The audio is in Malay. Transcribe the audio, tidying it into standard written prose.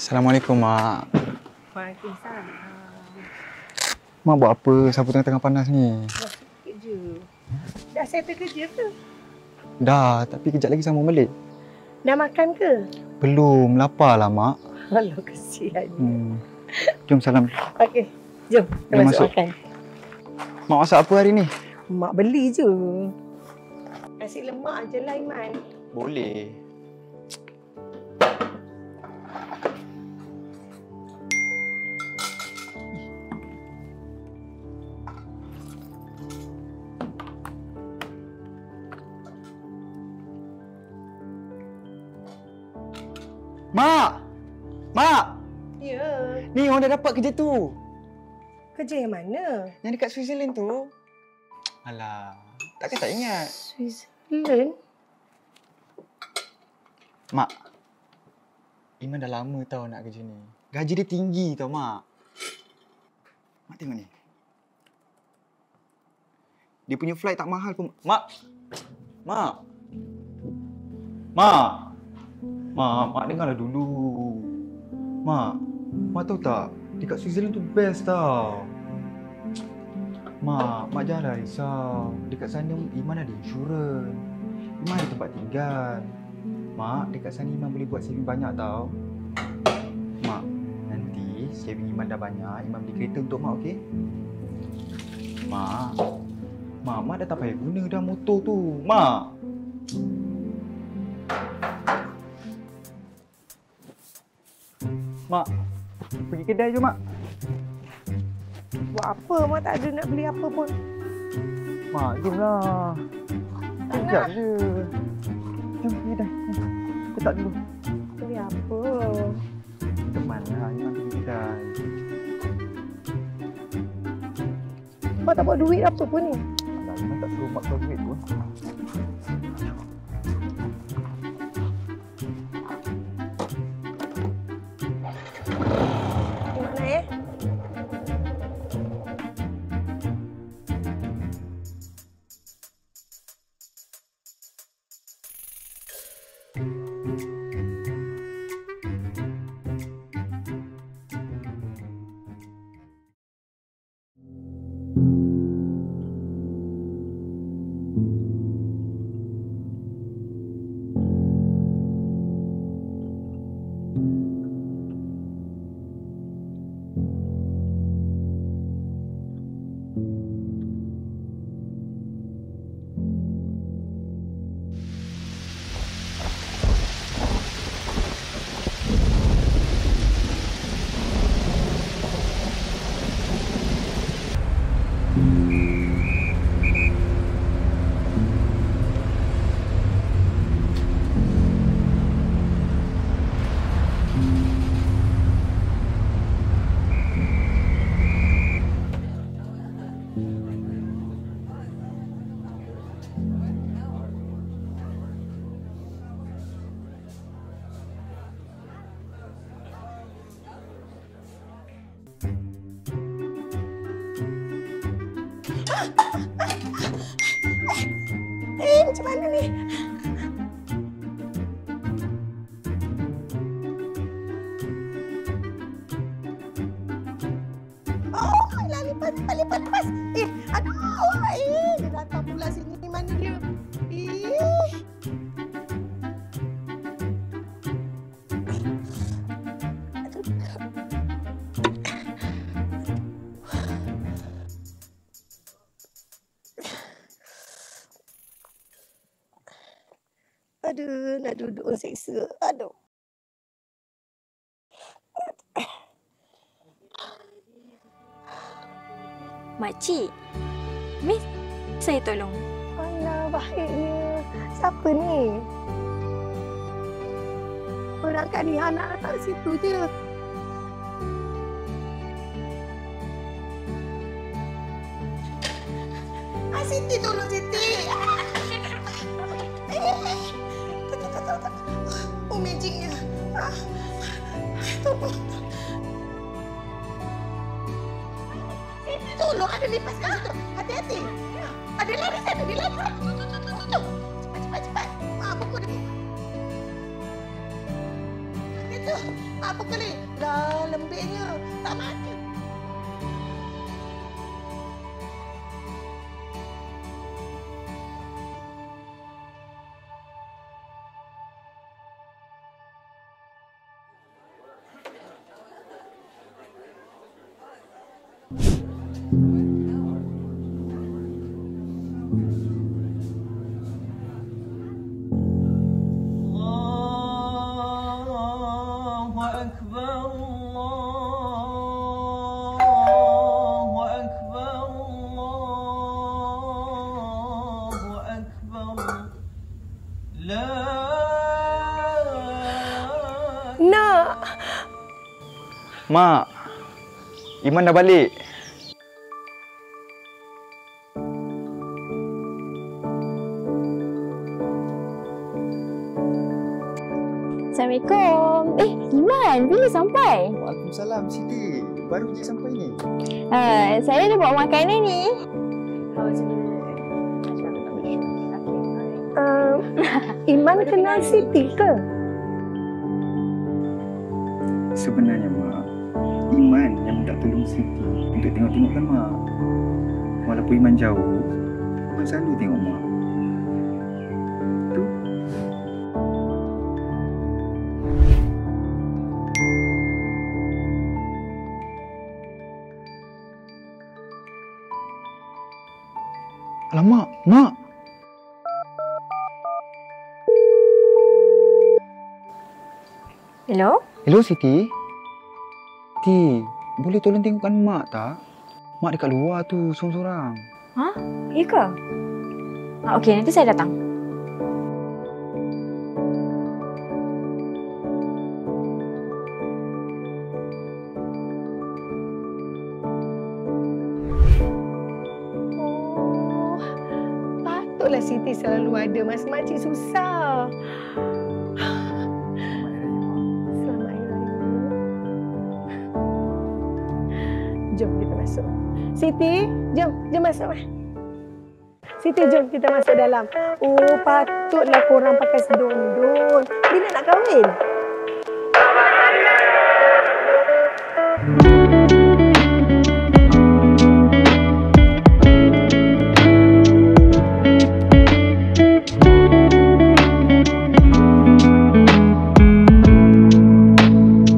Assalamualaikum, Mak. Waalaikumsalam. Mak buat apa sapu tengah-tengah panas ni? Buat sikit je. Dah settle kerja ke? Dah, tapi kejap lagi sambung balik. Dah makan ke? Belum, lapar lah, Mak. Alah, kesian. Jom salam. Okey, jom. Kita Jom masuk masuk. makan. Mak masak apa hari ni? Mak beli je. Nasi lemak je lah, Iman. Boleh. Mak! Mak! Ya. Ni orang dah dapat kerja tu. Kerja yang mana? Yang dekat Switzerland tu. Alah, takkan tak ingat. Switzerland? Mak, Iman dah lama tau nak kerja ni. Gaji dia tinggi tau, Mak. Mak tengok ni. Dia punya flight tak mahal pun. Mak! Mak! Mak! Mak dengarlah dulu. Mak tahu tak? Dekat Switzerland tu best tau. Mak janganlah risau. Dekat sana Iman ada insurans. Iman ada tempat tinggal. Mak, dekat sana Iman boleh buat saving banyak tau. Mak, nanti saving Iman dah banyak, Iman beli kereta untuk Mak, okey? Mak dah tak payah guna dah motor tu. Mak! Mak, pergi kedai je, Mak. Buat apa? Mak tak ada nak beli apa pun. Mak, jomlah. Sekejap je. Jom pergi kedai. Ketak dulu. Beli apa? Temanlah, Iman pergi kedai. Mak tak buat duit apa pun ni? Alah, Iman tak suruh Mak keluar duit pun. Tengok nak ya. Macam mana ni? Oh, lah lipas. Aduh, dia datang pula sini. Mana dia? Aduh, nak duduk orang seksa. Aduh. Makcik, Miss, saya tolong. Alah, baiknya. Siapa ni? Orang kat ni anak datang situ je. Siti tolong Siti. Oh, magicnya. Tolong. Siti tolong, ada lipas kat situ. Hati-hati. Ada lari sana, dia lari. Tuh. Cepat. Pukul dia. Itu. Apa kali? Lah, lembiknya. Tak makan. Nak. Mak, Iman dah balik. Assalamualaikum. Iman, bila sampai? Waalaikumsalam, Siti. Baru je sampai ni. Saya dah bawa makanan ni. Iman kenal Siti ke? Sebenarnya, Mak, Iman yang minta tolong Siti untuk tengok-tengokkan Mak. Walaupun Iman jauh, Iman selalu tengok Mak. Tu. Alamak, Mak. Hello? Hello, Siti. Siti, boleh tolong tengokkan Mak tak? Mak dekat luar tu, sorang-sorang. Ya ke? Okey, nanti saya datang. Oh, patutlah Siti selalu ada masa makcik susah. Selamat Hari Raya. Jom kita masuk. Siti, jom masuk. Siti, jom kita masuk dalam. Oh, patutlah korang pakai sedondon. Bila nak kahwin?